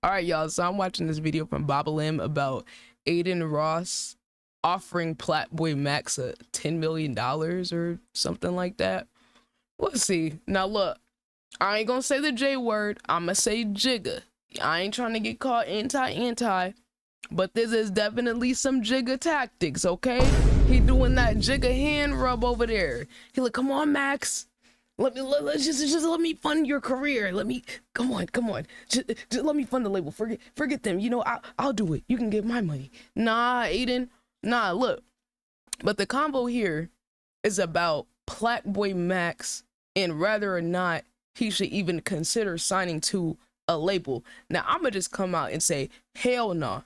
All right, y'all. So I'm watching this video from Bobalim about Adin Ross offering PlaqueBoyMax a $10 million or something like that. Let's see. Now look, I ain't gonna say the J word. I'ma say jigga. I ain't trying to get caught anti, but this is definitely some jigga tactics, okay? He doing that jigga hand rub over there. He like, come on, Max. Let's just let me fund your career. Come on. Just let me fund the label. Forget them. You know, I'll do it. You can get my money. Nah, Adin. Nah, look. But the combo here is about PlaqueBoyMax and whether or not he should even consider signing to a label. Now, I'ma just come out and say, hell no.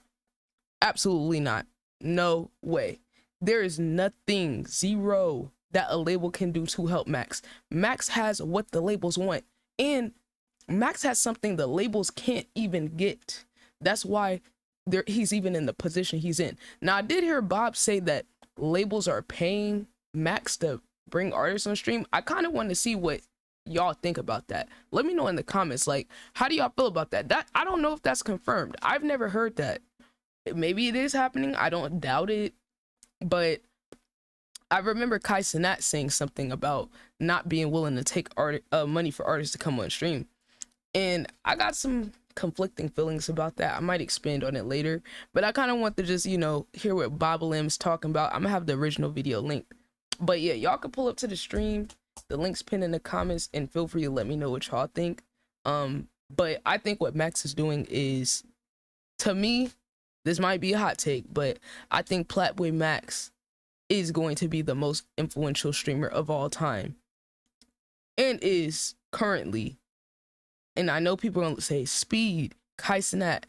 Absolutely not. No way. There is nothing, zero, that a label can do to help Max. Max has what the labels want, and Max has something the labels can't even get. That's why he's even in the position he's in. Now, I did hear Bob say that labels are paying Max to bring artists on stream. I kind of want to see what y'all think about that. Let me know in the comments, like, how do y'all feel about that? I don't know if that's confirmed. I've never heard that. Maybe it is happening. I don't doubt it, but I remember Kai Cenat saying something about not being willing to take money for artists to come on stream. And I got some conflicting feelings about that. I might expand on it later, but I kind of want to just, you know, hear what Bobalim's talking about. I'm gonna have the original video linked. But yeah, y'all can pull up to the stream. The link's pinned in the comments, and feel free to let me know what y'all think. But I think what Max is doing is, to me, this might be a hot take, but I think PlaqueBoyMax is going to be the most influential streamer of all time, and is currently, and I know people are gonna say Speed, Kai Cenat,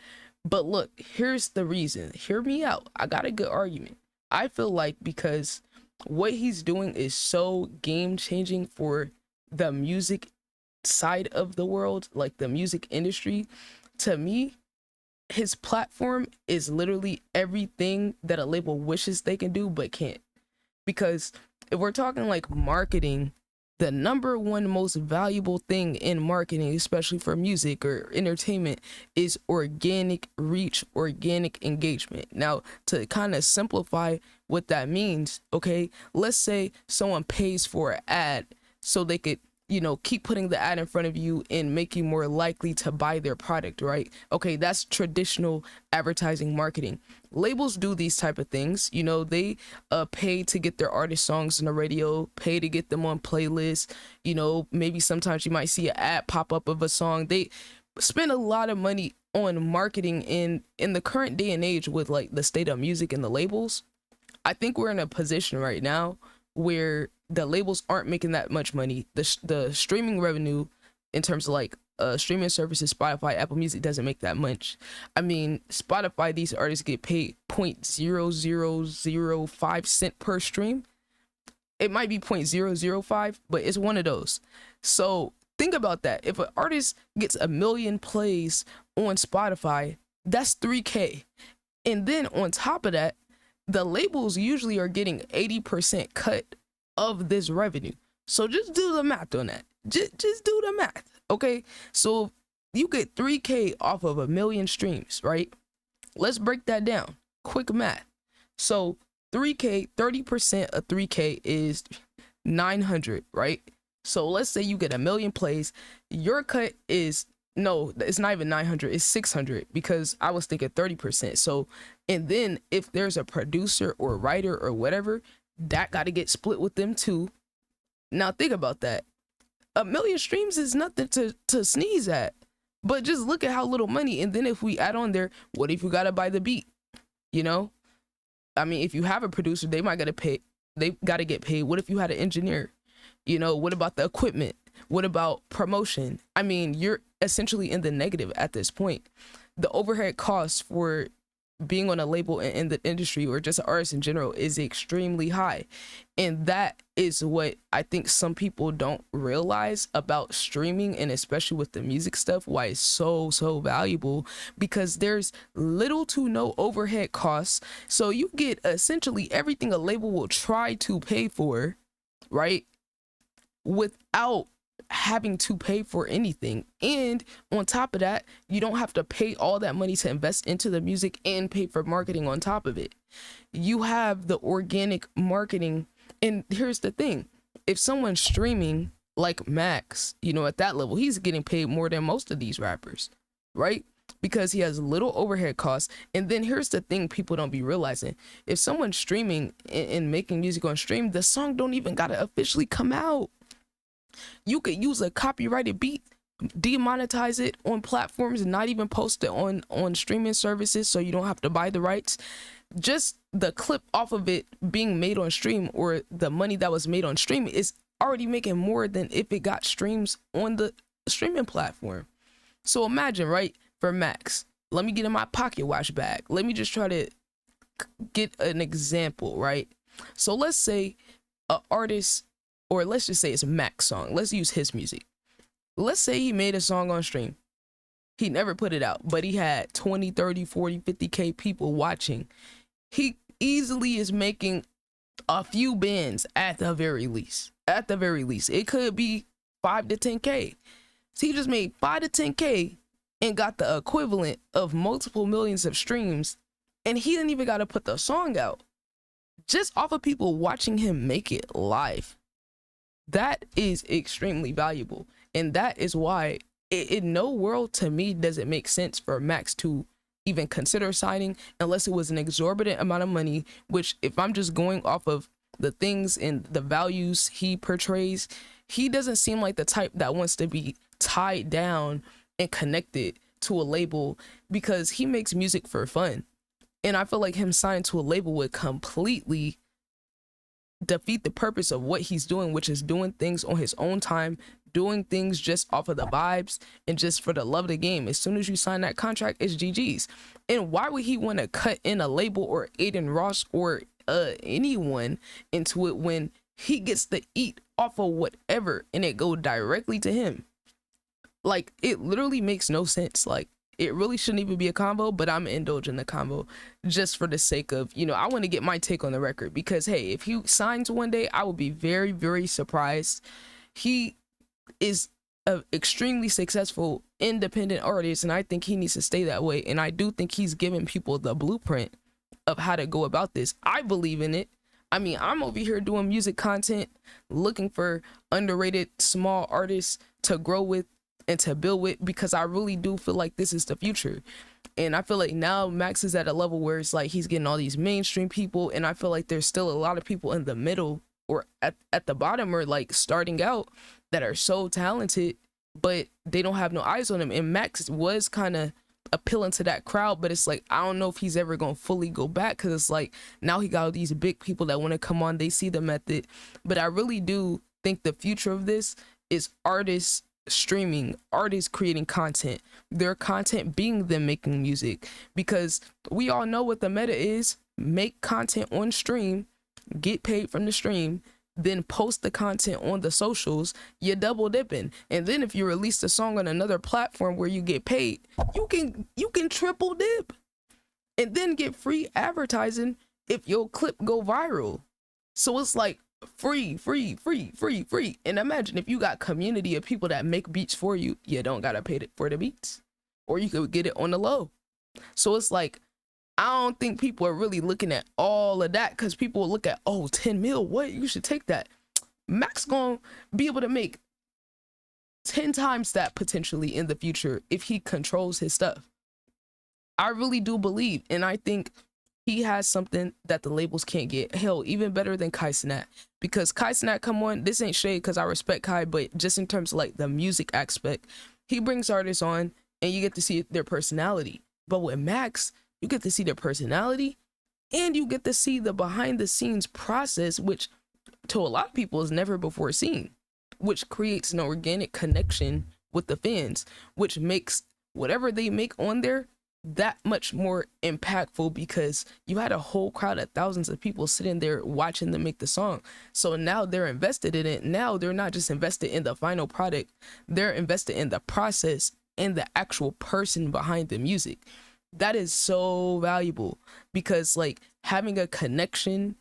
but look, here's the reason. Hear me out. I got a good argument. I feel like because what he's doing is so game changing for the music side of the world, like the music industry. To me, his platform is literally everything that a label wishes they can do but can't. Because if we're talking like marketing, the number one most valuable thing in marketing, especially for music or entertainment, is organic reach, organic engagement. Now, to kind of simplify what that means, okay, let's say someone pays for an ad so they could, you know, keep putting the ad in front of you and make you more likely to buy their product, right? Okay, that's traditional advertising marketing. Labels do these type of things. You know, they pay to get their artist songs on the radio, pay to get them on playlists. You know, maybe sometimes you might see an ad pop up of a song. They spend a lot of money on marketing in the current day and age with like the state of music and the labels. I think we're in a position right now where the labels aren't making that much money. The streaming revenue in terms of like streaming services, Spotify, Apple Music, doesn't make that much. I mean, Spotify, these artists get paid 0.0005 cent per stream. It might be 0.005, but it's one of those. So think about that. If an artist gets 1 million plays on Spotify, that's 3K. And then on top of that, the labels usually are getting 80% cut of this revenue. So just do the math on that. Just do the math, okay? So you get 3K off of 1 million streams, right? Let's break that down. Quick math. So 3K, 30% of 3K is 900, right? So let's say you get 1 million plays. Your cut is, no, it's not even 900, it's 600, because I was thinking 30%. So, and then if there's a producer or writer or whatever, that got to get split with them too. Now think about that. 1 million streams is nothing to sneeze at, but just look at how little money. And then if we add on there, what if you got to buy the beat? You know, I mean, if you have a producer, they might got to pay, they got to get paid. What if you had an engineer? You know, what about the equipment? What about promotion? I mean, you're essentially in the negative at this point. The overhead costs for being on a label in the industry, or just an artist in general, is extremely high. And that is what I think some people don't realize about streaming, and especially with the music stuff, why it's so valuable, because there's little to no overhead costs. So you get essentially everything a label will try to pay for, right, without having to pay for anything. And on top of that, you don't have to pay all that money to invest into the music and pay for marketing on top of it. You have the organic marketing. And here's the thing, if someone's streaming like Max, you know, at that level, he's getting paid more than most of these rappers, right? Because he has little overhead costs. And then here's the thing people don't be realizing. If someone's streaming and making music on stream, the song don't even gotta officially come out. You could use a copyrighted beat, demonetize it on platforms, and not even post it on streaming services, so you don't have to buy the rights. Just the clip off of it being made on stream, or the money that was made on stream, is already making more than if it got streams on the streaming platform. So imagine, right, for Max, let me get in my pocket watch bag. Let me just try to get an example, right? So let's say an artist, or let's just say it's Max song. Let's use his music. Let's say he made a song on stream. He never put it out, but he had 20, 30, 40, 50K people watching. He easily is making a few bands at the very least. At the very least. It could be 5 to 10K. So he just made 5 to 10K and got the equivalent of multiple millions of streams. And he didn't even got to put the song out. Just off of people watching him make it live. That is extremely valuable. And that is why in no world, to me, does it make sense for Max to even consider signing unless it was an exorbitant amount of money, which, if I'm just going off of the things and the values he portrays, he doesn't seem like the type that wants to be tied down and connected to a label, because he makes music for fun. And I feel like him signing to a label would completely defeat the purpose of what he's doing, which is doing things on his own time, doing things just off of the vibes and just for the love of the game. As soon as you sign that contract, it's GG's. And why would he want to cut in a label or Adin Ross or anyone into it when he gets to eat off of whatever and it go directly to him? Like, it literally makes no sense. Like, it really shouldn't even be a combo, but I'm indulging the combo just for the sake of, you know, I want to get my take on the record, because hey, if he signs one day, I will be very, very surprised. He is an extremely successful independent artist, and I think he needs to stay that way. And I do think he's giving people the blueprint of how to go about this. I believe in it. I mean, I'm over here doing music content, looking for underrated small artists to grow with and to build with, because I really do feel like this is the future. And I feel like now Max is at a level where it's like he's getting all these mainstream people, and I feel like there's still a lot of people in the middle or at the bottom, or like starting out, that are so talented, but they don't have no eyes on him. And Max was kind of appealing to that crowd, but it's like, I don't know if he's ever gonna fully go back, because it's like now he got all these big people that want to come on, they see the method. But I really do think the future of this is artists streaming, artists creating content, their content being them making music, because we all know what the meta is: make content on stream, get paid from the stream, then post the content on the socials. You're double dipping. And then if you release the song on another platform where you get paid, you can triple dip and then get free advertising if your clip go viral. So it's like free. And imagine if you got community of people that make beats for you, you don't gotta pay for the beats, or you could get it on the low. So it's like, I don't think people are really looking at all of that, because people will look at, oh, 10 mil, what? You should take that. Max gonna be able to make 10 times that potentially in the future if he controls his stuff. I really do believe, and I think he has something that the labels can't get. Hell, even better than Kai Cenat. Because Kai Cenat, come on, this ain't shade because I respect Kai, but just in terms of like the music aspect, he brings artists on and you get to see their personality. But with Max, you get to see their personality and you get to see the behind the scenes process, which to a lot of people is never before seen, which creates an organic connection with the fans, which makes whatever they make on there that much more impactful, because you had a whole crowd of thousands of people sitting there watching them make the song. So now they're invested in it. Now they're not just invested in the final product, they're invested in the process and the actual person behind the music. That is so valuable, because like having a connection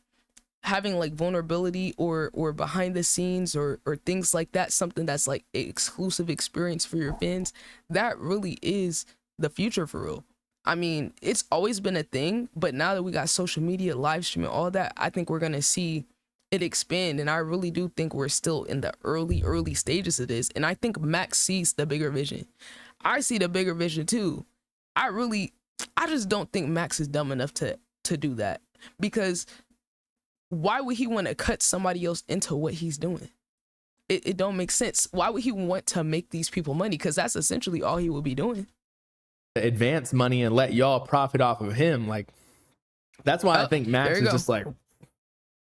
having like vulnerability or behind the scenes or things like that, something that's like an exclusive experience for your fans, that really is the future for real. I mean, it's always been a thing, but now that we got social media, live streaming, all that, I think we're gonna see it expand. And I really do think we're still in the early stages of this. And I think Max sees the bigger vision. I see the bigger vision too. I just don't think Max is dumb enough to do that, because why would he want to cut somebody else into what he's doing? It don't make sense. Why would he want to make these people money? Because that's essentially all he would be doing. Advance money and let y'all profit off of him. Like, that's why I think Max is just like,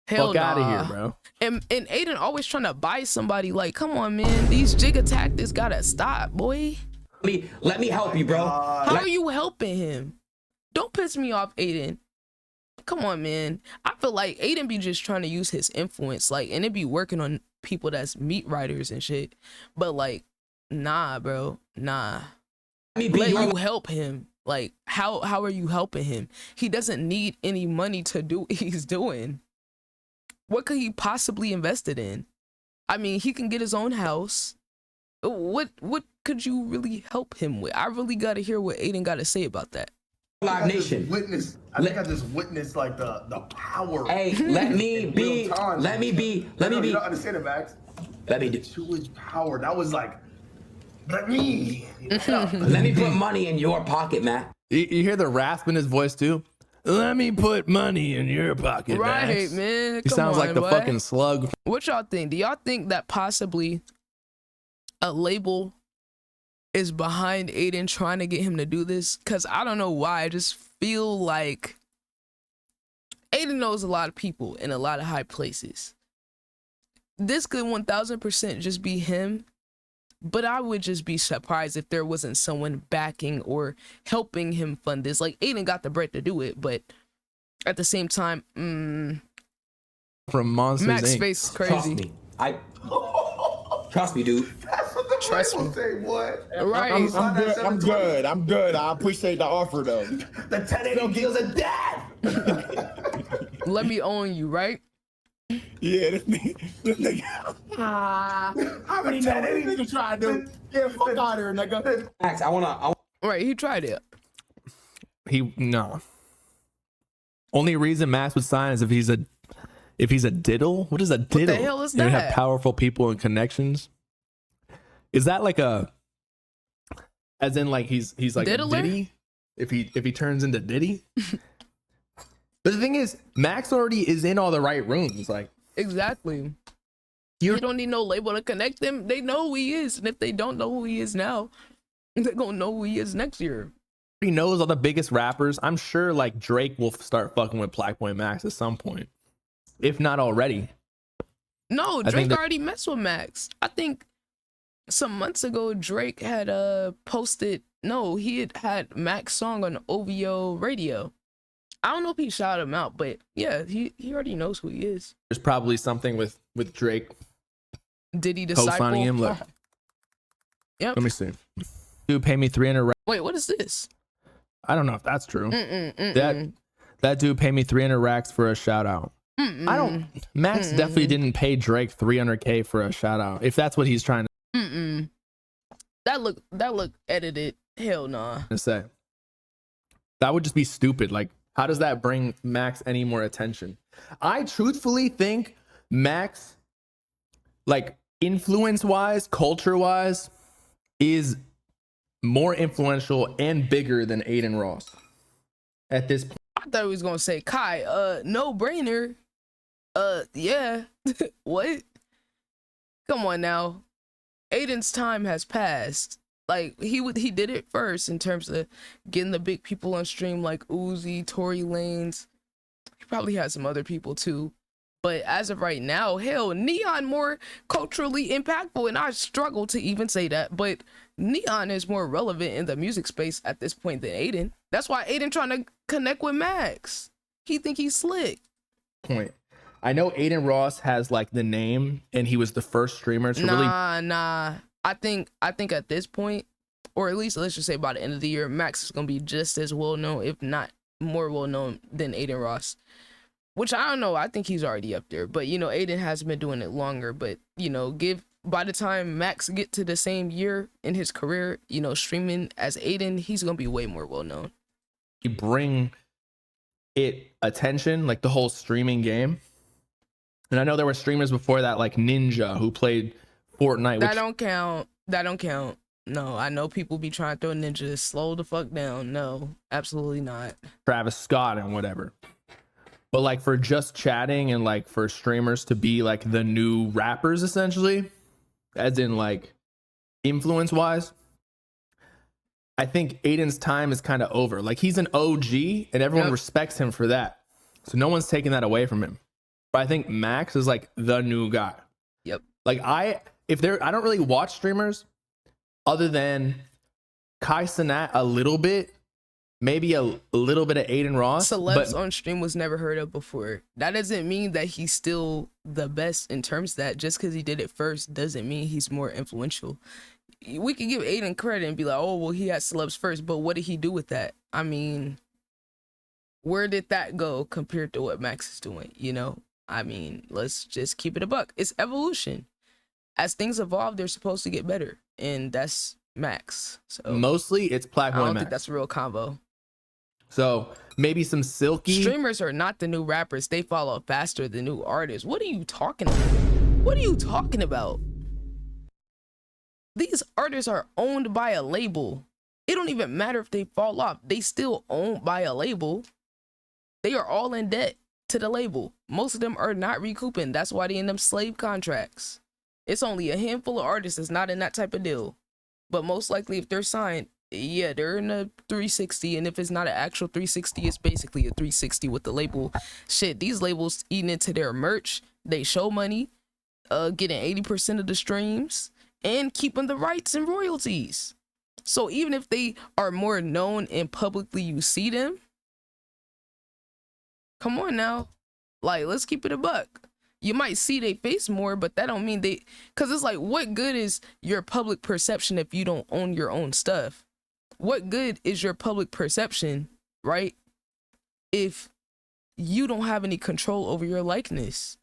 fuck out of here, bro. And Adin always trying to buy somebody. Like, come on, man, these jigga tactics gotta stop, boy. Let me help you, bro. How are you helping him? Don't piss me off, Adin. Come on, man. I feel like Adin be just trying to use his influence, like, and it be working on people that's meat writers and shit. But like, nah, bro, nah. Let you help him. Like, how are you helping him? He doesn't need any money to do what he's doing. What could he possibly invest it in? I mean, he can get his own house. What could you really help him with? I really gotta hear what Adin gotta say about that. Live Nation. I think I just witnessed like the power. Hey, let me be. You don't understand it, Max. Let me do. Too much power. That was like, let me. Let me put money in your pocket, Matt. You hear the rasp in his voice too? Let me put money in your pocket, right, Max. Man. He sounds like the fucking slug. What y'all think? Do y'all think that possibly a label is behind Adin trying to get him to do this? Because I don't know why. I just feel like Adin knows a lot of people in a lot of high places. This could 1000% just be him, but I would just be surprised if there wasn't someone backing or helping him fund this. Like, Adin got the bread to do it, but at the same time, from Monsters Max Inc. face is crazy. Trust me, dude. That's what the Trust me. say, what? Right. I'm good. I appreciate the offer, though. The 1080 deals are dead. Let me own you, right? Yeah, this nigga. I already know what this nigga trying to do. Yeah, fuck out of here, nigga. Max, I wanna. Right, he tried it. No. Only reason Max would sign is if he's a diddle. What is a diddle? What the hell is You that? have powerful people and connections. Is that like as in like he's like Diddler? a Diddy? If he turns into Diddy? But the thing is, Max already is in all the right rooms. Like, Exactly. You don't need no label to connect them. They know who he is. And if they don't know who he is now, they're gonna know who he is next year. he knows all the biggest rappers. I'm sure like Drake will start fucking with PlaqueBoyMax at some point, if not already. No, Drake already messed with Max. I think some months ago Drake had posted, no, he had Max song on OVO radio. I don't know if he shouted him out, but yeah, he already knows who he is. There's probably something with Drake. Did he disciple? Co-signing him. Look. Yep. Let me see. Dude, pay me 300. Wait, what is this? I don't know if that's true. That dude paid me 300 racks for a shout out. I don't. Max definitely didn't pay Drake 300K for a shout out. If that's what he's trying to. That look edited. Hell nah. To say. That would just be stupid. Like, how does that bring Max any more attention? I truthfully think Max, like influence wise, culture wise, is more influential and bigger than Adin Ross at this point. I thought he was gonna say Kai. No brainer. Yeah. What? Come on now. Adin's time has passed. Like he did it first in terms of getting the big people on stream like Uzi, Tory Lanez. He probably has some other people too. But as of right now, hell, Neon more culturally impactful, and I struggle to even say that, but Neon is more relevant in the music space at this point than Adin. That's why Adin trying to connect with Max. He think he's slick. Point. I know Adin Ross has like the name, and he was the first streamer to really. Nah. I think at this point, or at least let's just say by the end of the year, Max is gonna be just as well known, if not more well known, than Adin Ross. which I don't know. I think he's already up there, but you know, Adin has been doing it longer. But you know, by the time Max get to the same year in his career, you know, streaming as Adin, he's gonna be way more well known. You bring it attention, like the whole streaming game. And I know there were streamers before that, like Ninja, who played Fortnite. That don't count. That don't count. No, I know people be trying to throw Ninja. Slow the fuck down. No, absolutely not. Travis Scott and whatever. But like for just chatting and like for streamers to be like the new rappers, essentially, as in like influence wise, I think Adin's time is kind of over. Like he's an OG and everyone respects him for that. So no one's taking that away from him. But I think Max is like the new guy. Yep. Like I don't really watch streamers other than Kai Cenat a little bit, maybe a little bit of Adin Ross. Celebs on stream was never heard of before. That doesn't mean that he's still the best in terms of that. Just because he did it first doesn't mean he's more influential. We could give Adin credit and be like, oh, well, he had celebs first, but what did he do with that? I mean, where did that go compared to what Max is doing? You know, I mean, let's just keep it a buck. It's evolution. As things evolve, they're supposed to get better, and that's Max. So mostly it's PlaqueBoyMax. I don't think that's a real combo. So maybe some Silky. Streamers are not the new rappers. They follow faster than new artists. What are you talking about? What are you talking about? These artists are owned by a label. It don't even matter if they fall off. They still owned by a label. They are all in debt to the label. Most of them are not recouping. That's why they in them slave contracts. It's only a handful of artists that's not in that type of deal. But most likely if they're signed, yeah, they're in a 360. And if it's not an actual 360, it's basically a 360 with the label. Shit, these labels eating into their merch. They show money, getting 80% of the streams, and keeping the rights and royalties. So even if they are more known and publicly you see them, come on now, like, let's keep it a buck. You might see their face more, but that don't mean they, because it's like, what good is your public perception if you don't own your own stuff? What good is your public perception, right, if you don't have any control over your likeness?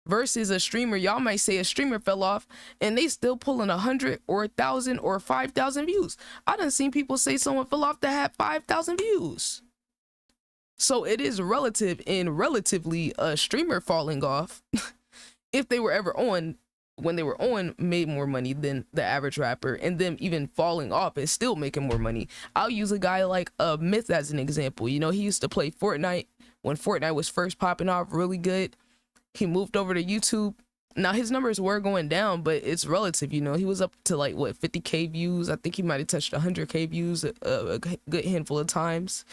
Versus a streamer, y'all might say a streamer fell off and they still pulling 100 or 1,000 or 5,000 views. I done seen people say someone fell off that had 5,000 views. So it is relative, and relatively a streamer falling off, if they were ever on, when they were on, made more money than the average rapper, and them even falling off is still making more money. I'll use a guy like Myth as an example. You know, he used to play Fortnite when Fortnite was first popping off really good. He moved over to YouTube. Now his numbers were going down, but it's relative. You know, he was up to like what, 50K views. I think he might have touched 100K views a good handful of times.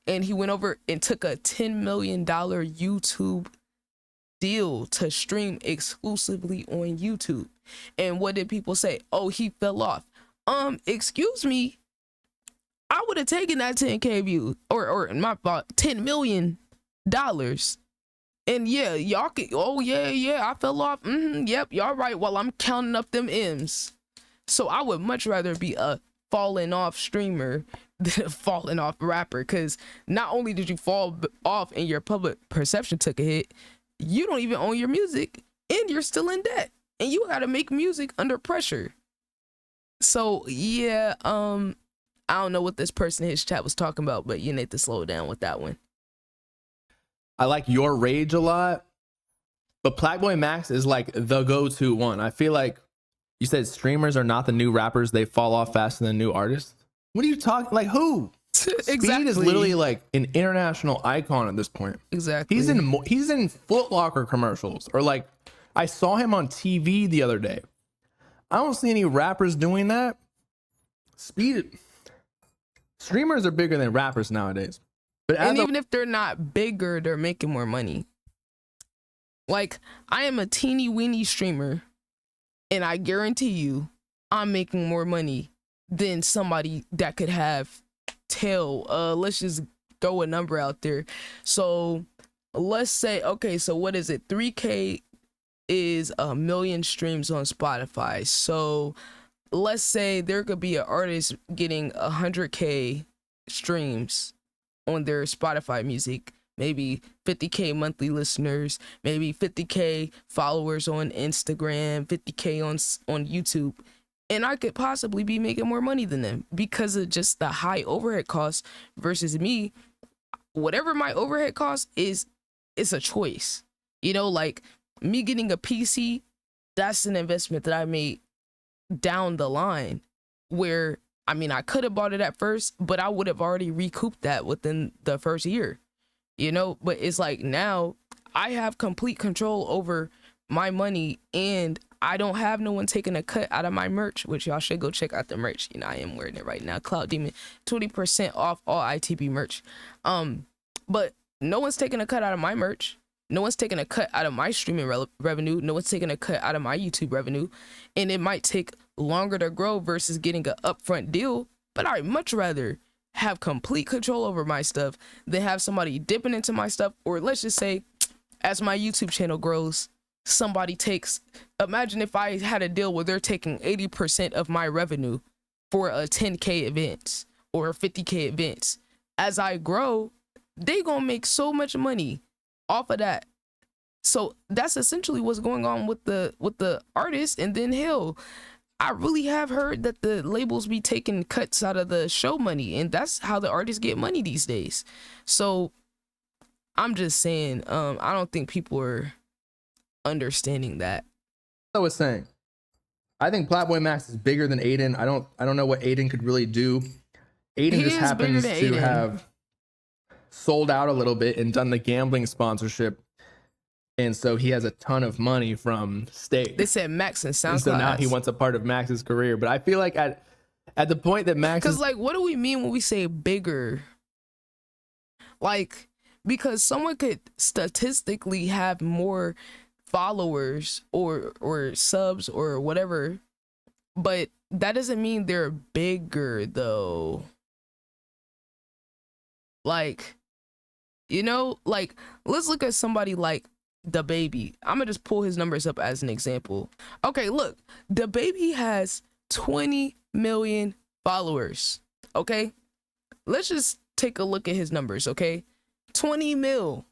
And he went over and took a $10 million YouTube deal to stream exclusively on YouTube. And what did people say? Oh, he fell off. Excuse me, I would have taken that 10K view or my fault, $10 million. And yeah, y'all can, oh yeah, I fell off. Yep, y'all right. While I'm counting up them M's. So I would much rather be a falling off streamer than a falling off rapper. Because not only did you fall off and your public perception took a hit, you don't even own your music and you're still in debt. And you got to make music under pressure. So yeah, I don't know what this person in his chat was talking about, but you need to slow down with that one. I like Your Rage a lot, but PlaqueBoyMax is like the go-to one. I feel like you said streamers are not the new rappers. They fall off faster than new artists. What are you talking? Like who? Exactly. Speed is literally like an international icon at this point. Exactly. He's in Foot Locker commercials, or like I saw him on TV the other day. I don't see any rappers doing that. Streamers are bigger than rappers nowadays. But and even if they're not bigger, they're making more money. Like, I am a teeny weeny streamer, and I guarantee you I'm making more money than somebody that could have let's just throw a number out there. So let's say, okay, so what is it? 3K is 1 million streams on Spotify. So let's say there could be an artist getting 100K streams on their Spotify music, maybe 50K monthly listeners, maybe 50K followers on Instagram, 50K on YouTube, and I could possibly be making more money than them because of just the high overhead costs versus me. Whatever my overhead cost is, it's a choice. You know, like me getting a PC, that's an investment that I made down the line where, I mean, I could have bought it at first, but I would have already recouped that within the first year, you know. But it's like now I have complete control over my money, and I don't have no one taking a cut out of my merch, which y'all should go check out the merch. You know, I am wearing it right now. Cloud Demon, 20% off all ITB merch. But no one's taking a cut out of my merch. No one's taking a cut out of my streaming revenue. No one's taking a cut out of my YouTube revenue. And it might take longer to grow versus getting an upfront deal. But I'd much rather have complete control over my stuff than have somebody dipping into my stuff. Or let's just say, as my YouTube channel grows, somebody takes, imagine if I had a deal where they're taking 80% of my revenue for a 10K events or 50K events. As I grow, they gonna make so much money off of that. So that's essentially what's going on with the artists. And then hell, I really have heard that the labels be taking cuts out of the show money, and that's how the artists get money these days. So I'm just saying, I don't think people are understanding that. I was saying, I think PlaqueBoyMax is bigger than Adin. I don't know what Adin could really do. Adin just happens to have sold out a little bit and done the gambling sponsorship, and so he has a ton of money from state. They said Max and SoundCloud. And so now he wants a part of Max's career. But I feel like at the point that Max, because like, what do we mean when we say bigger? Like, because someone could statistically have more followers or subs or whatever, but that doesn't mean they're bigger though. Like, you know, like, let's look at somebody like the baby. I'm gonna just pull his numbers up as an example. Okay, look, the baby has 20 million followers. Okay, let's just take a look at his numbers. Okay, 20 mil.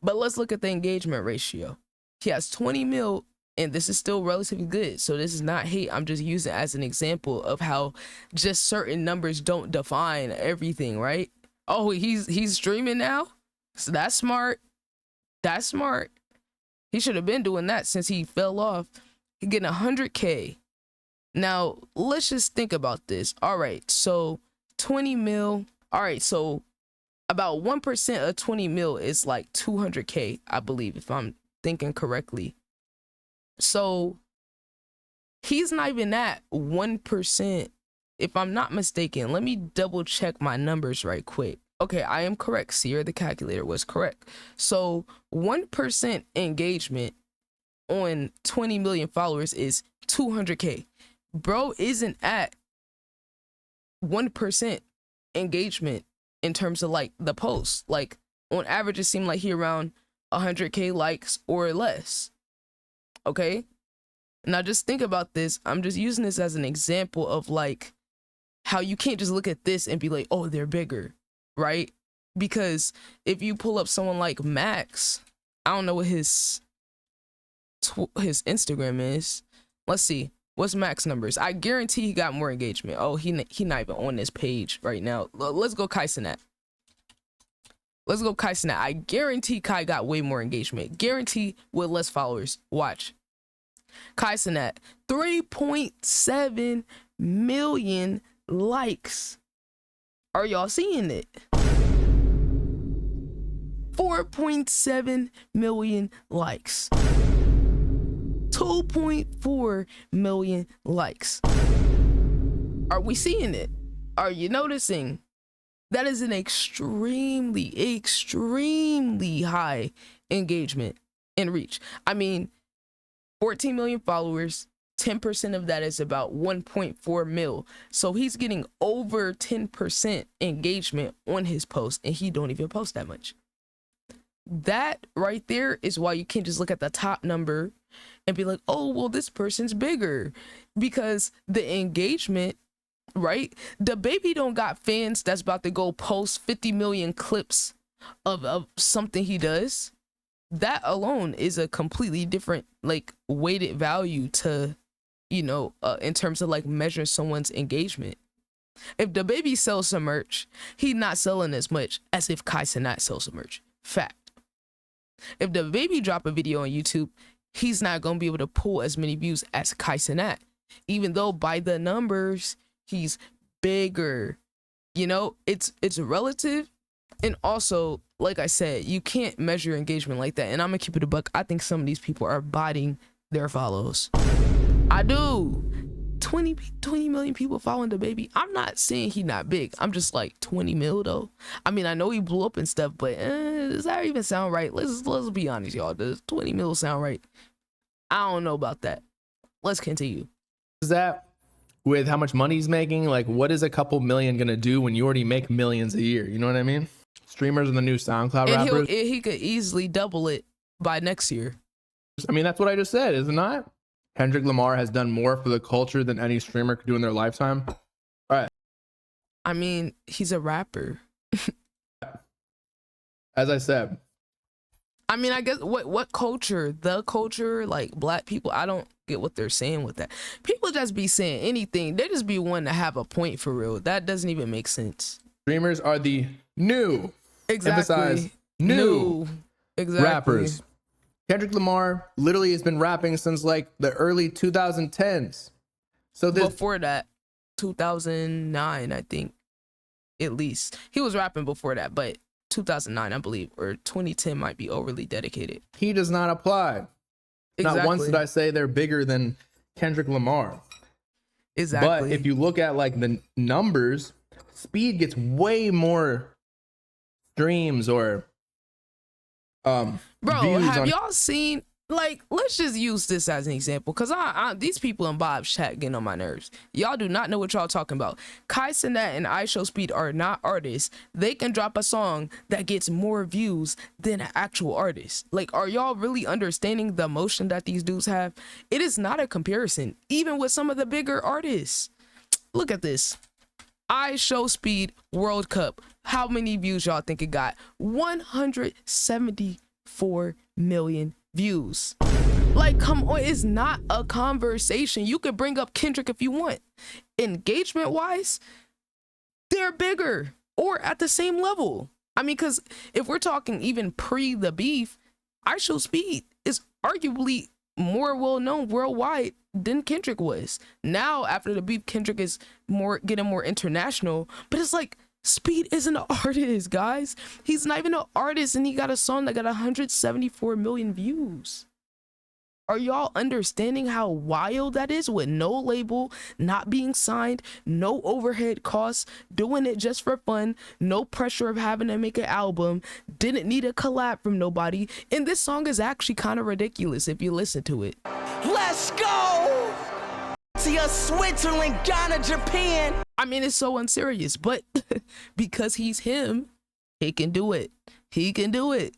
But let's look at the engagement ratio. He has 20 mil, and this is still relatively good. So this is not hate. I'm just using it as an example of how just certain numbers don't define everything, right? Oh, he's streaming now? So that's smart. That's smart. He should have been doing that since he fell off. He getting 100K. Now, let's just think about this. All right, so 20 mil. All right, so about 1% of 20 mil is like 200K, I believe, if I'm thinking correctly. So he's not even at 1%, if I'm not mistaken. Let me double check my numbers right quick. Okay, I am correct. Ciara, the calculator, was correct. So 1% engagement on 20 million followers is 200K. Bro isn't at 1% engagement in terms of like the posts. Like on average, it seemed like he around 100K likes or less. Okay, now just think about this. I'm just using this as an example of like how you can't just look at this and be like, oh, they're bigger, right? Because if you pull up someone like Max, I don't know what his Instagram is. Let's see. What's Max numbers? I guarantee he got more engagement. Oh, he not even on this page right now. Let's go Kai Cenat. Let's go Kai Cenat. I guarantee Kai got way more engagement. Guarantee with less followers. Watch. Kai Cenat, 3.7 million likes. Are y'all seeing it? 4.7 million likes. 2.4 million likes. Are we seeing it? Are you noticing? That is an extremely high engagement and reach. I mean, 14 million followers, 10% of that is about 1.4 mil. So he's getting over 10% engagement on his post, and he don't even post that much. That right there is why you can't just look at the top number and be like, oh, well, this person's bigger, because the engagement, right? The baby don't got fans that's about to go post 50 million clips of something he does, that alone is a completely different like weighted value to, you know, in terms of like measuring someone's engagement. If the baby sells some merch, he's not selling as much as if Kai Cenat sells some merch. Fact. If the baby drop a video on YouTube, he's not gonna be able to pull as many views as Kai Cenat, even though by the numbers he's bigger. You know, it's relative. And also, like I said, you can't measure engagement like that. And I'm gonna keep it a buck. I think some of these people are botting their follows. I do. 20 million people following the baby. I'm not saying he not big. I'm just like 20 mil though. I mean, I know he blew up and stuff, but does that even sound right? Let's be honest, y'all. Does 20 mil sound right? I don't know about that. Let's continue. Is that with how much money he's making? Like, what is a couple million gonna do when you already make millions a year? You know what I mean? Streamers are the new SoundCloud And rappers. he could easily double it by next year. I mean, that's what I just said, is it not? Kendrick Lamar has done more for the culture than any streamer could do in their lifetime. All right. I mean, he's a rapper. As I said, I mean, I guess what culture? The culture, like black people. I don't get what they're saying with that. People just be saying anything. They just be wanting to have a point for real. That doesn't even make sense. streamers are the new, Exactly. emphasize new exactly. rappers. Kendrick Lamar literally has been rapping since like the early 2010s. So this Before that, 2009, I think, at least. He was rapping before that, but 2009, I believe, or 2010 might be overly dedicated. he does not apply. Exactly. Not once did I say they're bigger than Kendrick Lamar. Exactly. But if you look at like the numbers, Speed gets way more streams or Bro, views have on. y'all seen, like, let's just use this as an example, because these people in Bob's chat getting on my nerves. Y'all do not know what y'all talking about. Kai Cenat and IShowSpeed are not artists. They can drop a song that gets more views than an actual artist. Like, are y'all really understanding the emotion that these dudes have? It is not a comparison, even with some of the bigger artists. Look at this. IShowSpeed World Cup. How many views y'all think it got? 174 million views. Like, come on, it's not a conversation. You could bring up Kendrick if you want. Engagement wise, they're bigger or at the same level. I mean, because if we're talking even pre the beef, IShowSpeed is arguably more well known worldwide than Kendrick was. Now, after the beef, Kendrick is getting more international, but it's like, Speed isn't an artist, guys. He's not even an artist, and he got a song that got 174 million views. Are y'all understanding how wild that is, with no label, not being signed, no overhead costs, doing it just for fun, no pressure of having to make an album, didn't need a collab from nobody, and this song is actually kind of ridiculous if you listen to it. Let's go to your Switzerland, Ghana, Japan. I mean, it's so unserious, but because he's him, he can do it. He can do it.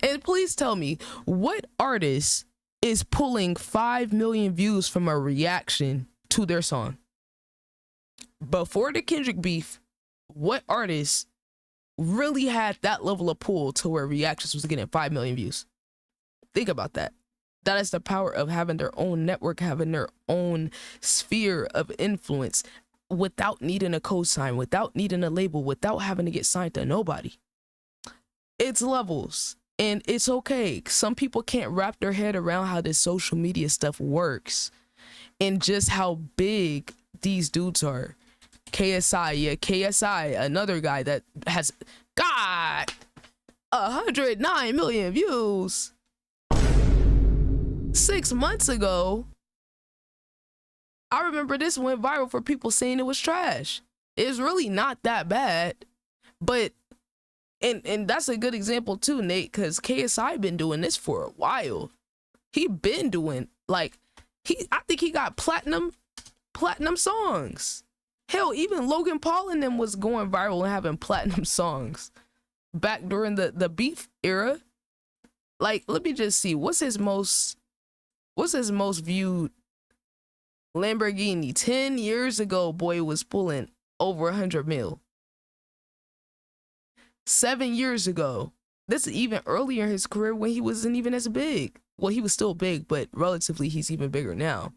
And please tell me, what artist is pulling 5 million views from a reaction to their song? Before the Kendrick beef, what artist really had that level of pull to where reactions was getting 5 million views? Think about that. That is the power of having their own network, having their own sphere of influence without needing a cosign, without needing a label, without having to get signed to nobody. It's levels, and it's okay. Some people can't wrap their head around how this social media stuff works and just how big these dudes are. KSI, another guy that has got 109 million views. 6 months ago, I remember this went viral for people saying it was trash. It's really not that bad, but and that's a good example too, Nate, because KSI been doing this for a while. He been doing, like, I think he got platinum songs. Hell, even Logan Paul and them was going viral and having platinum songs back during the beef era. Like, let me just see, what's his most viewed Lamborghini? 10 years ago, boy was pulling over 100 mil. 7 years ago. This is even earlier in his career when he wasn't even as big. Well, he was still big, but relatively he's even bigger now.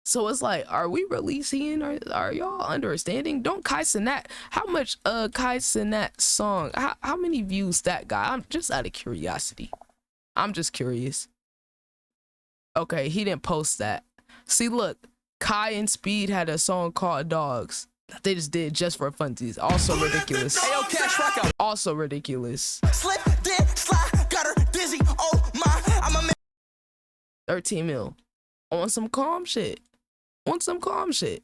So it's like, are we really seeing, are y'all understanding? Don't Kai Cenat, how much Kai Cenat song, how many views that guy? I'm just out of curiosity. I'm just curious. Okay, he didn't post that. See, look, Kai and Speed had a song called Dogs that they just did just for funsies. Also ridiculous. Ayo, Cash Rock out. Also ridiculous. Slip, then slide, got her dizzy. Oh my, I'm a 13 mil on some calm shit. On some calm shit.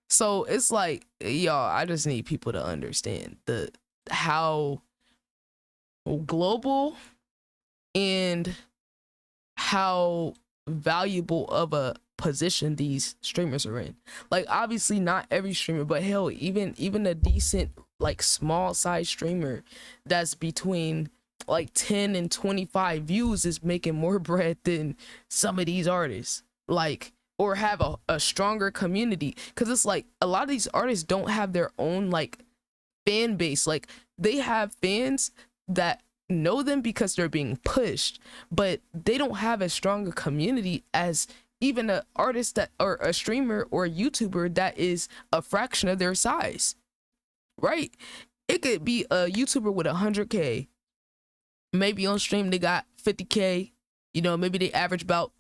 So it's like, y'all, I just need people to understand how global and how valuable of a position these streamers are in. Like, obviously not every streamer, but hell, even a decent, like, small size streamer that's between like 10 and 25 views is making more bread than some of these artists. Like, or have a stronger community, because it's like a lot of these artists don't have their own like fan base. Like, they have fans that know them because they're being pushed, but they don't have as strong a community as even an artist that, or a streamer or a YouTuber that is a fraction of their size, right? It could be a YouTuber with 100K, maybe on stream they got 50K, you know, maybe they average about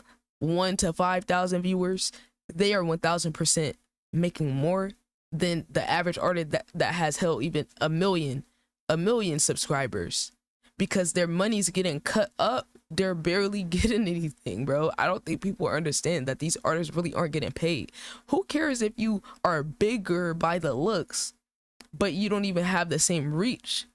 1 to 5,000 viewers. They are 1,000% making more than the average artist that has held even a million subscribers, because their money's getting cut up. They're barely getting anything, bro. I don't think people understand that these artists really aren't getting paid. Who cares if you are bigger by the looks, but you don't even have the same reach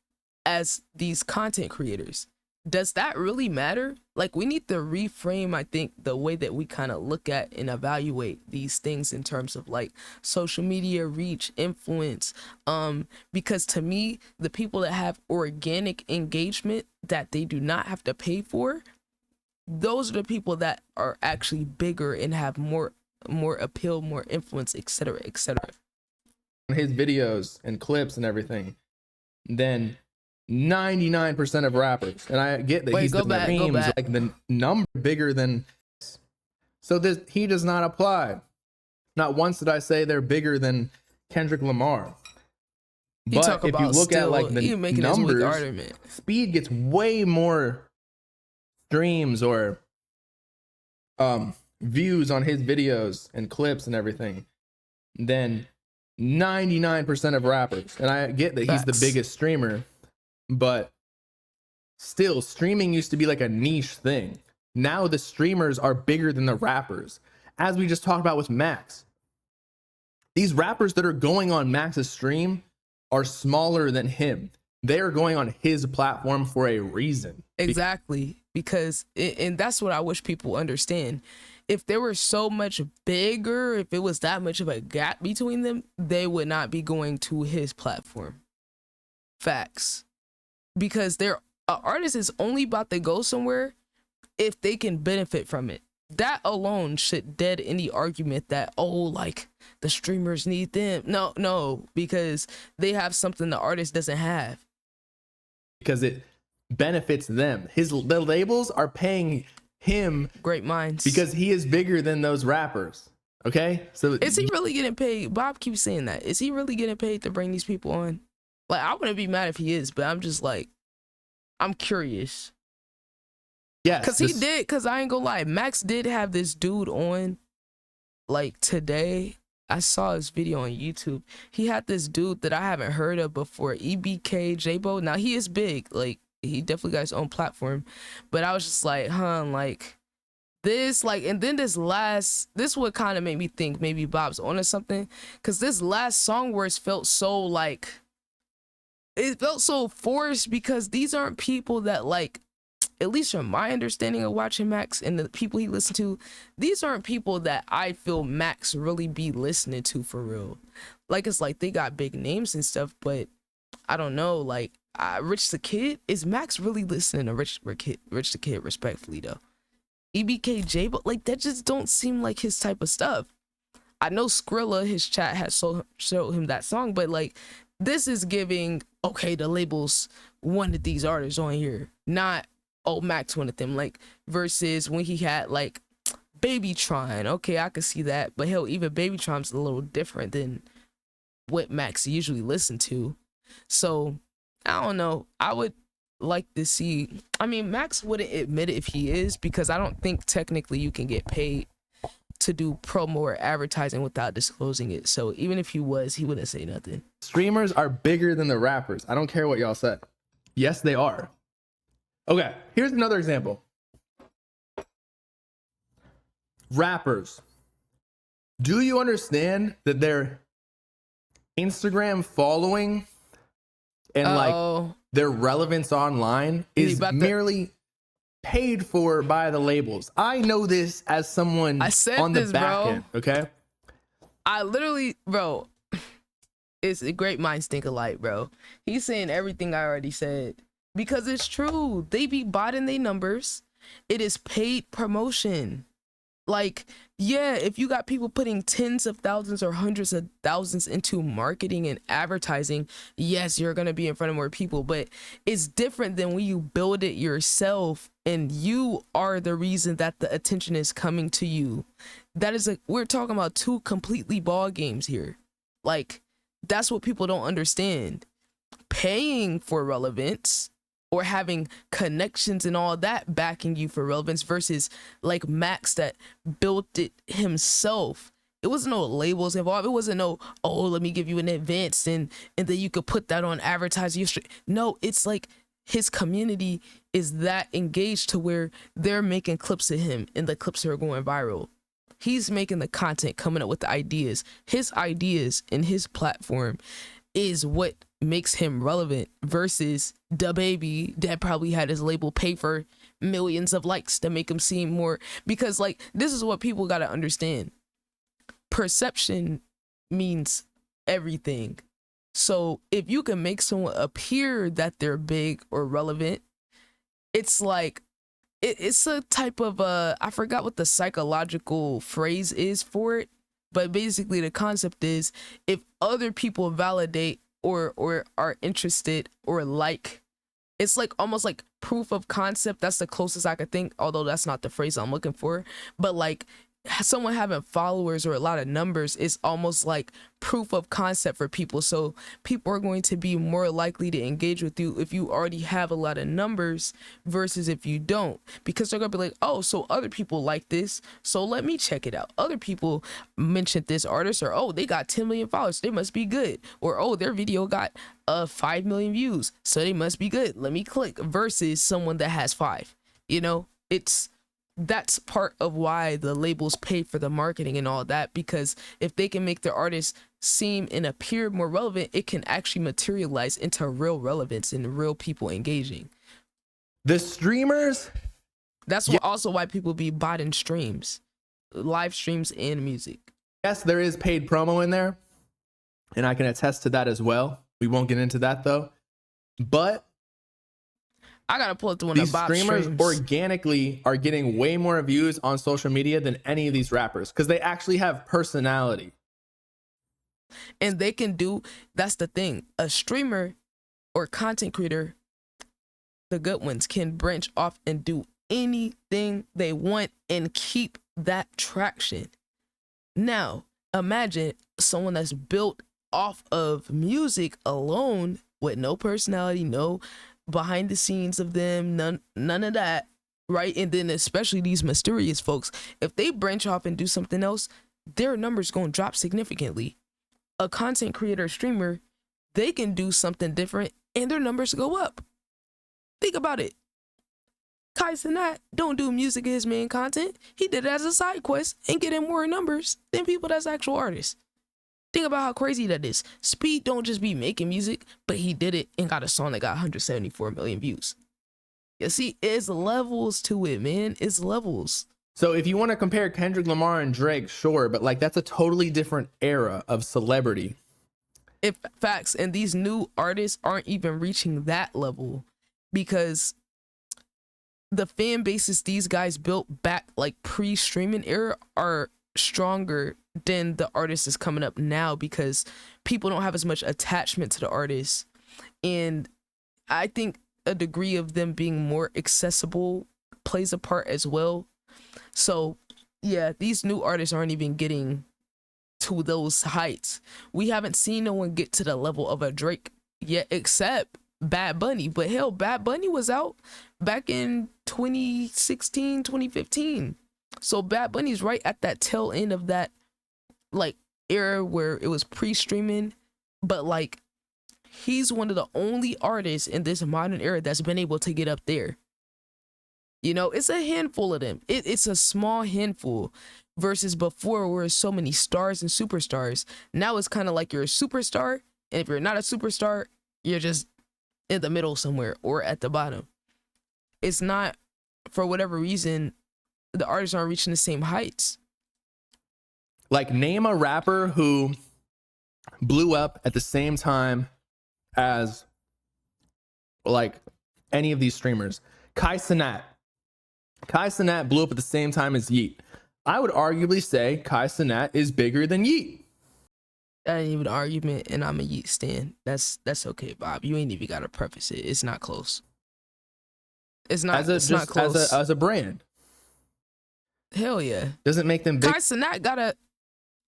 as these content creators? Does that really matter? Like, we need to reframe, I think, the way that we kind of look at and evaluate these things in terms of like social media reach, influence, because to me, the people that have organic engagement that they do not have to pay for, those are the people that are actually bigger and have more appeal, more influence, etc., etc. His videos and clips and everything than 99% of rappers. And I get that he's the memes, like the number bigger than. So this, he does not apply. Not once did I say they're bigger than Kendrick Lamar. But if you look at like the numbers, Speed gets way more streams or views on his videos and clips and everything than 99% of rappers. And I get that he's the biggest streamer, but still, streaming used to be like a niche thing. Now the streamers are bigger than the rappers, as we just talked about with Max. These rappers that are going on Max's stream are smaller than him. They are going on his platform for a reason. Exactly, because and that's what I wish people understand. If they were so much bigger, if it was that much of a gap between them, they would not be going to his platform. Facts. Because their artist is only about to go somewhere if they can benefit from it. That alone should dead any argument that, oh, like the streamers need them. No, because they have something the artist doesn't have. Because it benefits them. The labels are paying him great minds because he is bigger than those rappers. Okay, so is he really getting paid? Bob keeps saying that. Is he really getting paid to bring these people on? Like, I wouldn't be mad if he is, but I'm just like, I'm curious. Yeah, because I ain't gonna lie, Max did have this dude on like today. I saw his video on YouTube. He had this dude that I haven't heard of before, EBK J-Bo. Now he is big, like he definitely got his own platform, but I was just like, like this, like, and then this what kind of made me think maybe Bob's on or something, because this last song where it felt so like, it felt so forced, because these aren't people that, like, at least from my understanding of watching Max and the people he listened to, these aren't people that I feel Max really be listening to for real. Like, it's like they got big names and stuff, but I don't know, like, Rich the Kid, is Max really listening to Rich the Kid, respectfully though? EBKJ, but like, that just don't seem like his type of stuff. I know Skrilla, his chat has showed him that song, but like, this is giving, okay, the labels wanted these artists on here, not, oh, Max wanted them. Like, versus when he had like Babytron. Okay, I could see that, but hell, even Babytron's a little different than what Max usually listen to. So I don't know. I would like to see, I mean, Max wouldn't admit it if he is, because I don't think technically you can get paid to do promo or advertising without disclosing it. So even if he was, he wouldn't say nothing. Streamers are bigger than the rappers. I don't care what y'all said. Yes, they are. Okay, here's another example. Rappers. Do you understand that their Instagram following and like their relevance online is merely paid for by the labels? I know this as someone on the back end, okay? I literally, bro, it's a great minds think alike, bro. He's saying everything I already said because it's true. They be botting their numbers. It is paid promotion. Like, yeah, if you got people putting tens of thousands or hundreds of thousands into marketing and advertising, yes, you're going to be in front of more people, but it's different than when you build it yourself and you are the reason that the attention is coming to you. That is we're talking about two completely ball games here. Like, that's what people don't understand. Paying for relevance or having connections and all that backing you for relevance versus like Max that built it himself. It wasn't no labels involved. It wasn't no, oh, let me give you an advance and then you could put that on advertising. No, it's like his community is that engaged to where they're making clips of him and the clips are going viral. He's making the content, coming up with the ideas. His ideas and his platform is what makes him relevant versus the baby that probably had his label pay for millions of likes to make him seem more, because like this is what people got to understand. Perception means everything. So if you can make someone appear that they're big or relevant, it's like it's a type of I forgot what the psychological phrase is for it, but basically the concept is if other people validate or are interested or like, it's like almost like proof of concept. That's the closest I could think, although that's not the phrase I'm looking for. But like someone having followers or a lot of numbers is almost like proof of concept for people. So people are going to be more likely to engage with you if you already have a lot of numbers versus if you don't, because they're gonna be like, oh, so other people like this, so let me check it out. Other people mentioned this artist, or oh, they got 10 million followers, they must be good, or oh, their video got 5 million views, so they must be good, let me click, versus someone that has 5. You know, that's part of why the labels pay for the marketing and all that, because if they can make their artists seem and appear more relevant, it can actually materialize into real relevance and real people engaging. The streamers, that's also why people be botting streams, live streams and music. Yes, there is paid promo in there, and I can attest to that as well. We won't get into that though, but I gotta pull it to one these of Bob's streamers streams. organically are getting way more views on social media than any of these rappers because they actually have personality. And they can do, that's the thing, a streamer or content creator, the good ones, can branch off and do anything they want and keep that traction. Now, imagine someone that's built off of music alone with no personality, no behind the scenes of them, none of that, right? And then especially these mysterious folks, if they branch off and do something else, their numbers gonna drop significantly. A content creator, streamer, they can do something different and their numbers go up. Think about it. Kai Cenat don't do music as his main content. He did it as a side quest and get him more numbers than people that's actual artists. Think about how crazy that is. Speed don't just be making music, but he did it and got a song that got 174 million views. You see, it's levels to it, man. It's levels. So if you want to compare Kendrick Lamar and Drake, sure, but like that's a totally different era of celebrity. If facts, and these new artists aren't even reaching that level because the fan bases these guys built back like pre-streaming era are stronger than the artist is coming up now, because people don't have as much attachment to the artist. And I think a degree of them being more accessible plays a part as well. So yeah, these new artists aren't even getting to those heights. We haven't seen no one get to the level of a Drake yet, except Bad Bunny. But hell, Bad Bunny was out back in 2016, 2015. So Bad Bunny's right at that tail end of that like era where it was pre-streaming, but like he's one of the only artists in this modern era that's been able to get up there. You know, it's a handful of them. It's a small handful versus before where so many stars and superstars. Now it's kind of like you're a superstar, and if you're not a superstar, you're just in the middle somewhere or at the bottom. It's not, for whatever reason, the artists aren't reaching the same heights. Like, name a rapper who blew up at the same time as like any of these streamers. Kai Cenat blew up at the same time as Yeet. I would arguably say Kai Cenat is bigger than Yeet. That ain't even an argument, and I'm a Yeet stan. That's okay, Bob. You ain't even gotta preface it. It's not close. It's not. It's not close. As a brand. Hell yeah. Doesn't make them big. Kai Cenat got a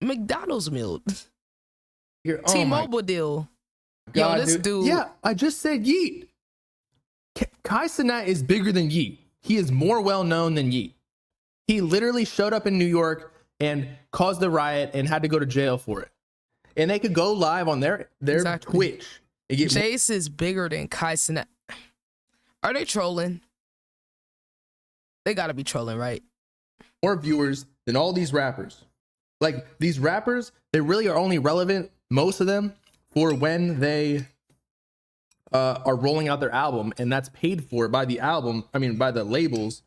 McDonald's meal. Oh T-Mobile deal. God, Yo, this dude. Yeah, I just said Yeet. Kai Cenat is bigger than Yeet. He is more well known than Yeet. He literally showed up in New York and caused a riot and had to go to jail for it. And they could go live on their Exactly. Twitch. Jace is bigger than Kai Cenat. Are they trolling? They gotta be trolling, right? More viewers than all these rappers. Like, these rappers, they really are only relevant, most of them, for when they are rolling out their album, and that's paid for by by the labels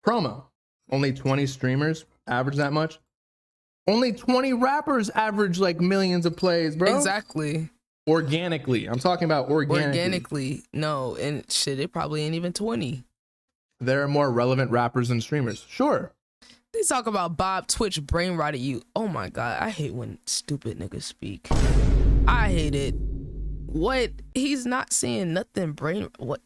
promo. Only 20 streamers average that much. Only 20 rappers average like millions of plays, bro. Exactly. Organically. I'm talking about organically. No, and shit, it probably ain't even 20. There are more relevant rappers than streamers. Sure. They talk about Bob Twitch brain rotted you. Oh my God, I hate when stupid niggas speak. I hate it. What? He's not saying nothing brain. What?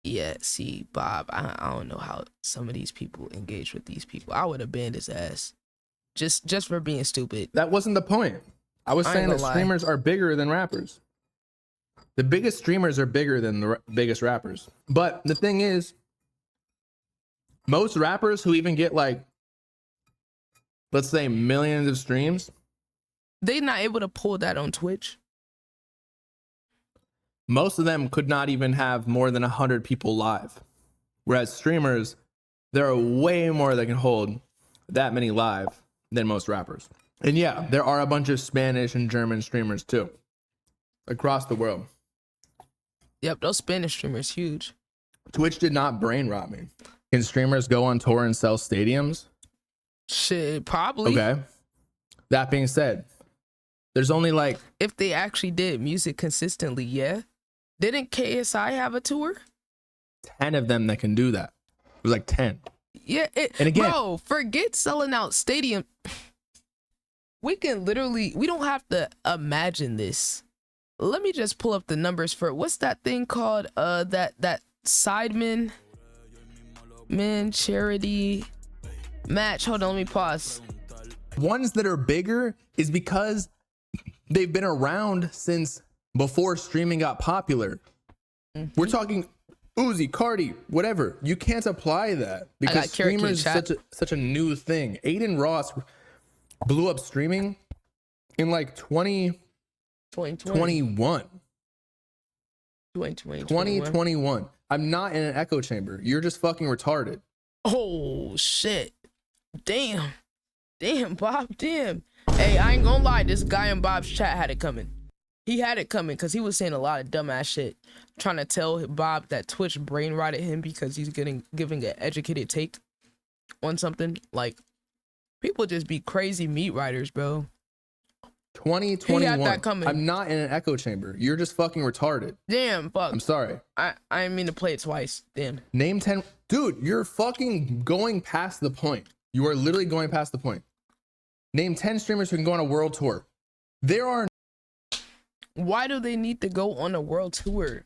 Yeah, see, Bob, I don't know how some of these people engage with these people. I would have banned his ass. Just for being stupid. That wasn't the point. I was saying that streamers are bigger than rappers. The biggest streamers are bigger than the biggest rappers. But the thing is, most rappers who even get like, let's say, millions of streams, they not able to pull that on Twitch. Most of them could not even have more than 100 people live. Whereas streamers, there are way more that can hold that many live than most rappers. And yeah, there are a bunch of Spanish and German streamers too, across the world. Yep, those Spanish streamers huge. Twitch did not brain rot me. Can streamers go on tour and sell stadiums? Shit, probably. Okay. That being said, there's only like... If they actually did music consistently, yeah. Didn't KSI have a tour? 10 of them that can do that. It was like 10. Yeah, and again, bro, forget selling out stadium. We can literally, we don't have to imagine this. Let me just pull up the numbers for what's that thing called? That Sidemen men charity match. Hold on, let me pause. Ones that are bigger is because they've been around since before streaming got popular. We're talking Uzi, Cardi, whatever. You can't apply that because streamers is such a new thing. Adin Ross blew up streaming in like 2021. 2021. I'm not in an echo chamber. You're just fucking retarded. Oh shit. Damn, Bob, damn. Hey, I ain't gonna lie, this guy in Bob's chat had it coming. He had it coming because he was saying a lot of dumbass shit, trying to tell Bob that Twitch brain rotted him because he's giving an educated take on something. Like, people just be crazy meat riders, bro. 2021. He had that coming. I'm not in an echo chamber. You're just fucking retarded. Damn, fuck. I'm sorry. I didn't mean to play it twice. Damn. Name 10. Dude, you're fucking going past the point. You are literally going past the point. Name 10 streamers who can go on a world tour. There are. Why do they need to go on a world tour?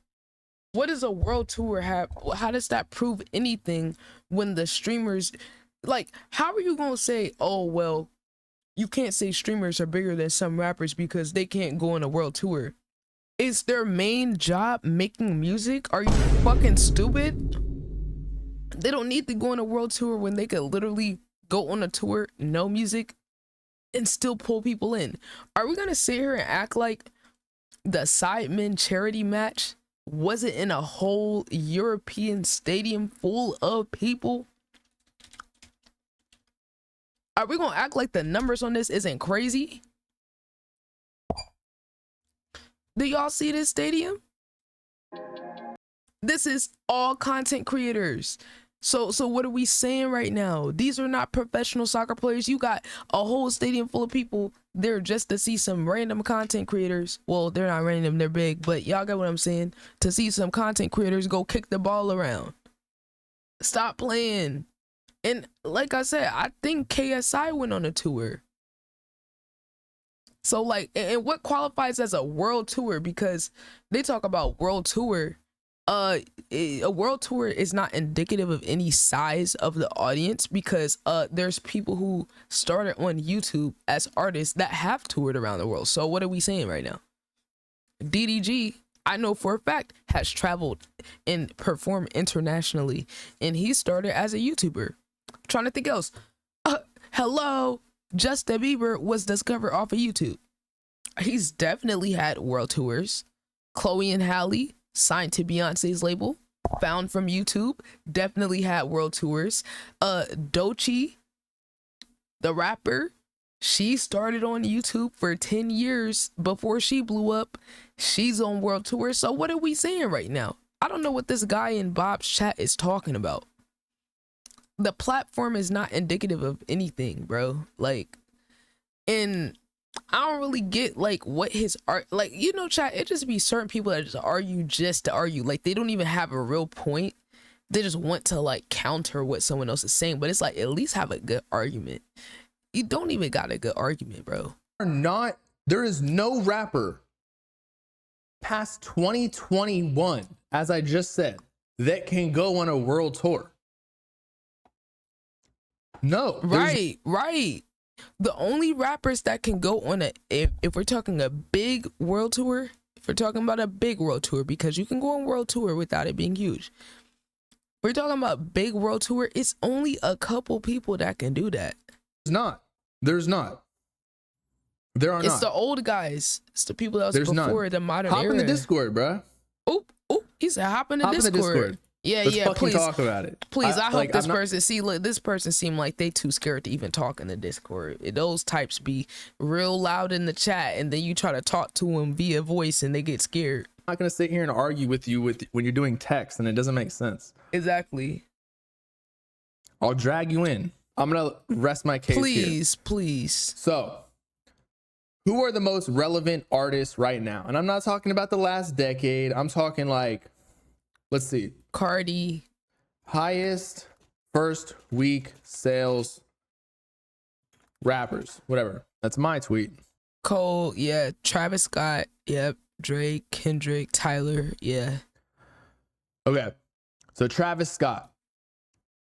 What does a world tour have? How does that prove anything when the streamers, like, how are you gonna say, oh well, you can't say streamers are bigger than some rappers because they can't go on a world tour? Is their main job making music? Are you fucking stupid? They don't need to go on a world tour when they could literally go on a tour, no music, and still pull people in. Are we gonna sit here and act like the Sidemen charity match wasn't in a whole European stadium full of people? Are we gonna act like the numbers on this isn't crazy? Do y'all see this stadium? This is all content creators. So what are we saying right now? These are not professional soccer players. You got a whole stadium full of people there just to see some random content creators. Well, they're not random, they're big, but y'all get what I'm saying? To see some content creators go kick the ball around. Stop playing. And like I said, I think KSI went on a tour. So like, and what qualifies as a world tour? Because they talk about world tour. A world tour is not indicative of any size of the audience, because there's people who started on YouTube as artists that have toured around the world. So what are we saying right now? DDG, I know for a fact, has traveled and performed internationally, and he started as a YouTuber. Trying to think else. Hello, Justin Bieber was discovered off of YouTube. He's definitely had world tours. Chloe and Halle, signed to Beyonce's label, found from YouTube, definitely had world tours. Doechii, the rapper, she started on YouTube for 10 years before she blew up. She's on world tours. So what are we saying right now? I don't know what this guy in Bob's chat is talking about. The platform is not indicative of anything, bro. Like, and I don't really get like what his art, like, you know, chat, it just be certain people that just argue just to argue. Like, they don't even have a real point. They just want to like counter what someone else is saying. But it's like, at least have a good argument. You don't even got a good argument, bro. There is no rapper past 2021, as I just said, that can go on a world tour. No. Right. The only rappers that can go on if we're talking a big world tour, if we're talking about a big world tour, because you can go on world tour without it being huge. We're talking about big world tour. It's only a couple people that can do that. There's not. There are not. It's the old guys. It's the people that was before the modern era. Hop in the Discord, bro. Oh, he said hop in the Discord. Let's fucking please talk about it. Please, I hope this person look, this person seem like they too scared to even talk in the Discord. Those types be real loud in the chat, and then you try to talk to them via voice and they get scared. I'm not gonna sit here and argue with you when you're doing text and it doesn't make sense. Exactly. I'll drag you in. I'm gonna rest my case here. Please. So, who are the most relevant artists right now? And I'm not talking about the last decade. I'm talking like, let's see. Cardi. Highest first week sales rappers. Whatever. That's my tweet. Cole, yeah. Travis Scott, yep. Drake, Kendrick, Tyler, yeah. Okay. So Travis Scott,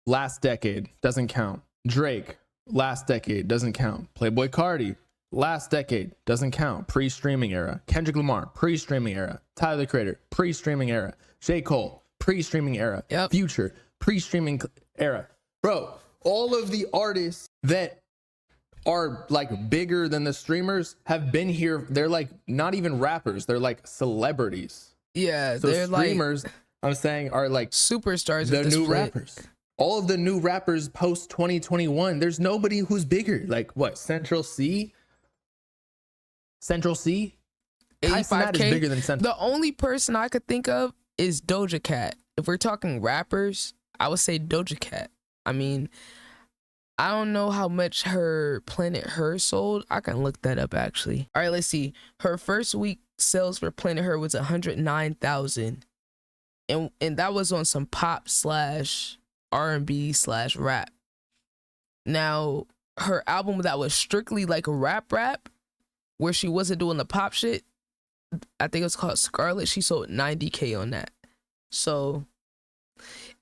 last decade, doesn't count. Drake, last decade, doesn't count. Playboi Carti, last decade, doesn't count. Pre-streaming era. Kendrick Lamar, pre-streaming era. Tyler the Creator, pre-streaming era. J. Cole, pre-streaming era. Yep. Future, pre-streaming era. Bro, all of the artists that are like bigger than the streamers have been here. They're like not even rappers. They're like celebrities. Yeah, So they're streamers, like I'm saying, are like superstars. the new rappers. All of the new rappers post 2021, there's nobody who's bigger. Like what? Central C? Tyson Matt is 85K. bigger than Central. The only person I could think of is Doja Cat. If we're talking rappers, I would say Doja Cat. I mean, I don't know how much her Planet Her sold. I can look that up actually. All right, let's see. Her first week sales for Planet Her was 109,000, and that was on some pop / R&B / rap. Now her album that was strictly like a rap, where she wasn't doing the pop shit. I think it was called Scarlet. She sold 90K on that. So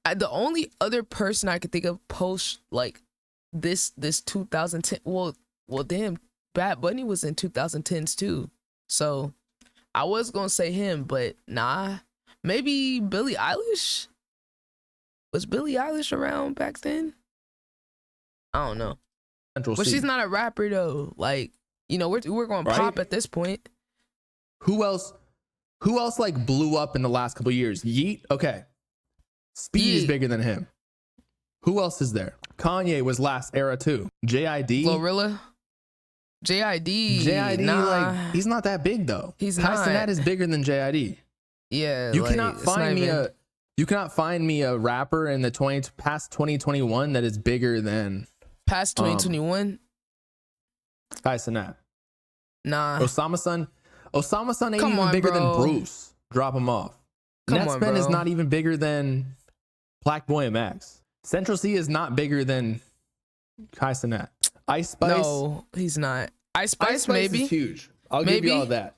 the only other person I could think of post like this 2010, well damn, Bad Bunny was in 2010s too. So I was gonna say him, but nah. Maybe Billie Eilish. Was Billie Eilish around back then? I don't know. Central But C. she's not a rapper though. Like, you know, we're going Right? pop at this point. Who else like blew up in the last couple years? Yeet. Okay. Speed is Yeet. bigger than him. Who else is there? Kanye was last era too. JID. Glorilla. JID. JID, nah. like, he's not that big though. He's Kai not. Cenat is bigger than JID. Yeah. You like, cannot it's find not me even- you cannot find me a rapper in the past 2021 that is bigger than past 2021. Kai Cenat. Nah. Osama Sun ain't Come even on, bigger bro. than Bruce. Drop him off. Come on, Netspend is bro. not even bigger than PlaqueBoyMax. Central C is not bigger than Kai Cenat. Ice Spice. No, he's not. Ice Spice, Ice Spice maybe. is huge. I'll give Maybe. you all that.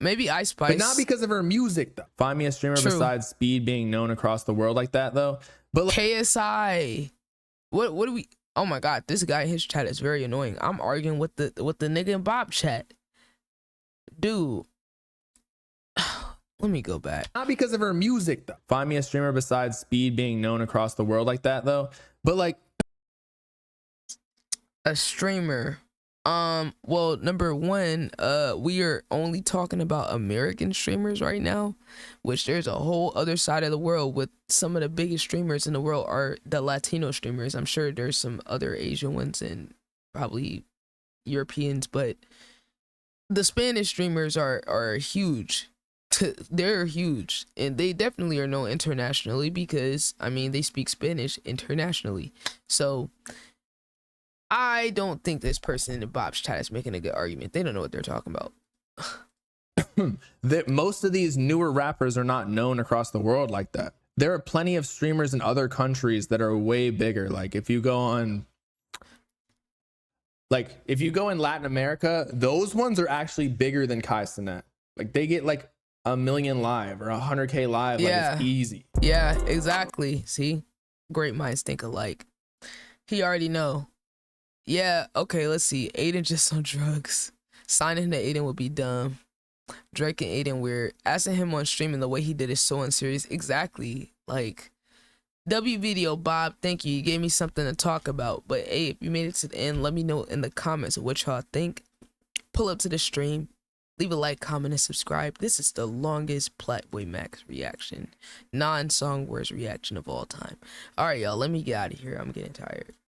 Maybe Ice Spice. But not because of her music though. Find me a streamer True. besides Speed being known across the world like that though. But like, KSI. What do we? Oh my god, this guy in his chat is very annoying. I'm arguing with the nigga in Bob chat. Dude. Let me go back. not because of her music though. Find me a streamer besides Speed being known across the world like that though. But like A streamer. Well, number one, we are only talking about American streamers right now, which there's a whole other side of the world with some of the biggest streamers in the world are the Latino streamers. I'm sure there's some other Asian ones and probably Europeans, but the Spanish streamers are huge. They're huge, and they definitely are known internationally because I mean they speak Spanish internationally. So I don't think this person in the Bob's chat is making a good argument. They don't know what they're talking about. that most of these newer rappers are not known across the world like that. There are plenty of streamers in other countries that are way bigger. Like if you go in Latin America, those ones are actually bigger than Kai Cenat. Like they get like 1 million live or 100K live. Like Yeah. it's easy. Yeah, exactly. See, great minds think alike. He already know. Yeah, okay, let's see. Aiden just on drugs. Signing to Aiden would be dumb. Drake and Aiden weird. Asking him on stream and the way he did is so unserious. Exactly. Like, W video, Bob, thank you. You gave me something to talk about. But hey, if you made it to the end, let me know in the comments what y'all think. Pull up to the stream. Leave a like, comment, and subscribe. This is the longest PlaqueBoyMax reaction. Non-song words reaction of all time. Alright, y'all, let me get out of here. I'm getting tired.